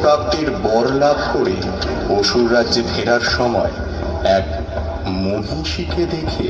প্রাপ্তির বর লাভ করে অসুর রাজ্যে ফেরার সময় এক মহিষীকে দেখে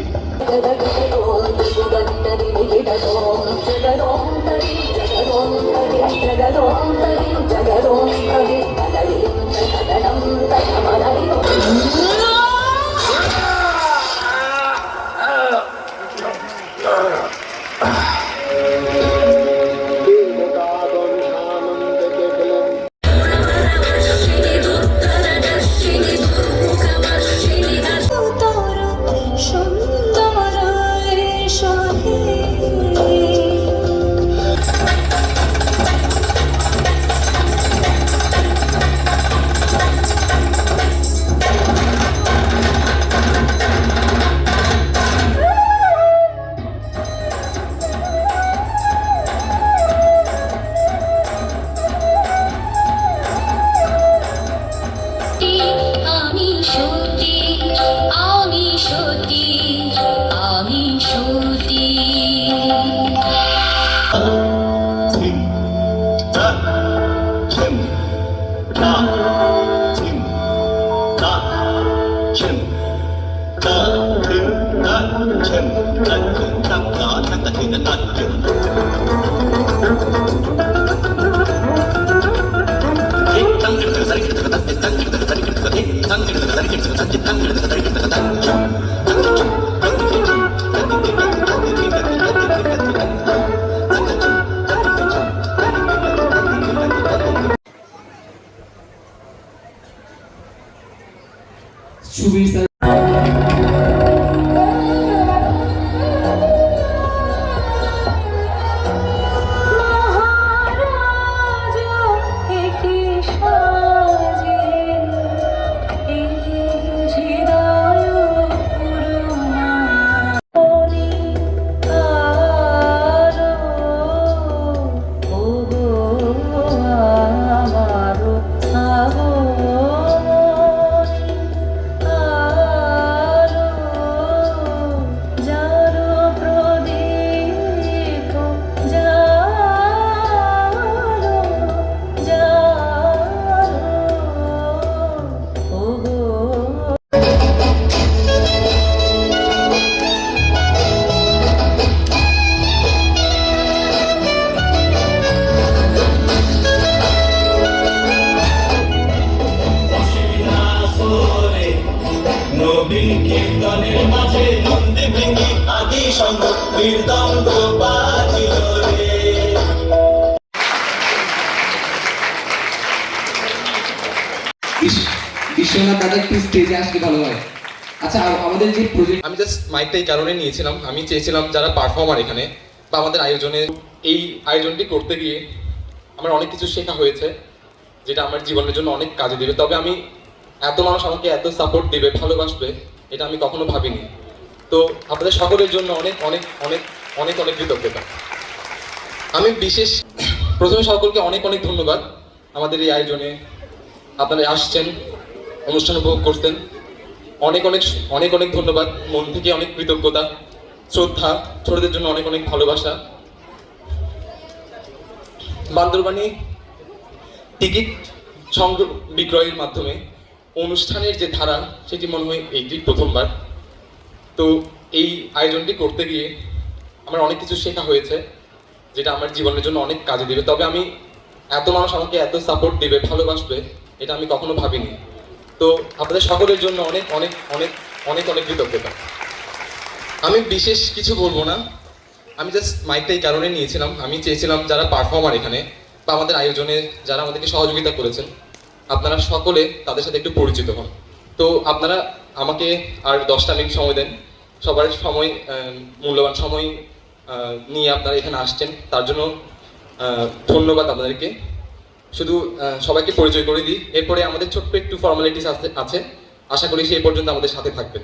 বিশ্বনাথ দাদা একটু স্টেজে আসলে ভালো হয়। আচ্ছা, আমাদের যে প্রজেক্ট, আমি জাস্ট মাইকটা এই কারণে নিয়েছিলাম, আমি চেয়েছিলাম যারা পারফর্মার এখানে বা আমাদের আয়োজনে, এই আয়োজনটি করতে গিয়ে আমার অনেক কিছু শেখা হয়েছে যেটা আমার জীবনের জন্য অনেক কাজে দেবে। তবে আমি এত মানুষ আমাকে এত সাপোর্ট দেবে, ভালোবাসবে, এটা আমি কখনো ভাবিনি। তো আপনাদের সকলের জন্য অনেক অনেক অনেক অনেক অনেক কৃতজ্ঞতা। আমি বিশেষ প্রথমে সকলকে অনেক অনেক ধন্যবাদ। আমাদের এই আয়োজনে আপনারা আসছেন, অনুষ্ঠান উপভোগ করছেন, অনেক অনেক অনেক অনেক ধন্যবাদ। মন থেকে অনেক কৃতজ্ঞতা, শ্রদ্ধা, ছোটদের জন্য অনেক অনেক ভালোবাসা। বান্দরবানি টিকিট সংগ্রহ বিক্রয়ের মাধ্যমে অনুষ্ঠানের যে ধারা, সেটি মনে হয় এইটি প্রথমবার। তো এই আয়োজনটি করতে গিয়ে আমার অনেক কিছু শেখা হয়েছে যেটা আমার জীবনের জন্য অনেক কাজে দেবে। তবে আমি এত মানুষ আমাকে এত সাপোর্ট দেবে, ভালোবাসবে, এটা আমি কখনো ভাবিনি। তো আপনাদের সকলের জন্য অনেক অনেক অনেক অনেক অনেক কৃতজ্ঞতা। আমি বিশেষ কিছু বলবো না, আমি জাস্ট মাইকটা এই কারণে নিয়েছিলাম, আমি চেয়েছিলাম যারা পারফর্মার এখানে বা আমাদের আয়োজনে যারা আমাদেরকে সহযোগিতা করেছেন, আপনারা সকলে তাদের সাথে একটু পরিচিত হন। তো আপনারা আমাকে আর 10টা মিনিট সময় দেন, সবার সময়, মূল্যবান সময় নিয়ে আপনারা এখানে আসছেন, তার জন্য ধন্যবাদ আপনাদেরকে। শুধু সবাইকে পরিচয় করে দিই, এরপরে আমাদের ছোট্ট একটু ফর্মালিটিস আছে, আশা করি সেই পর্যন্ত আমাদের সাথে থাকবেন।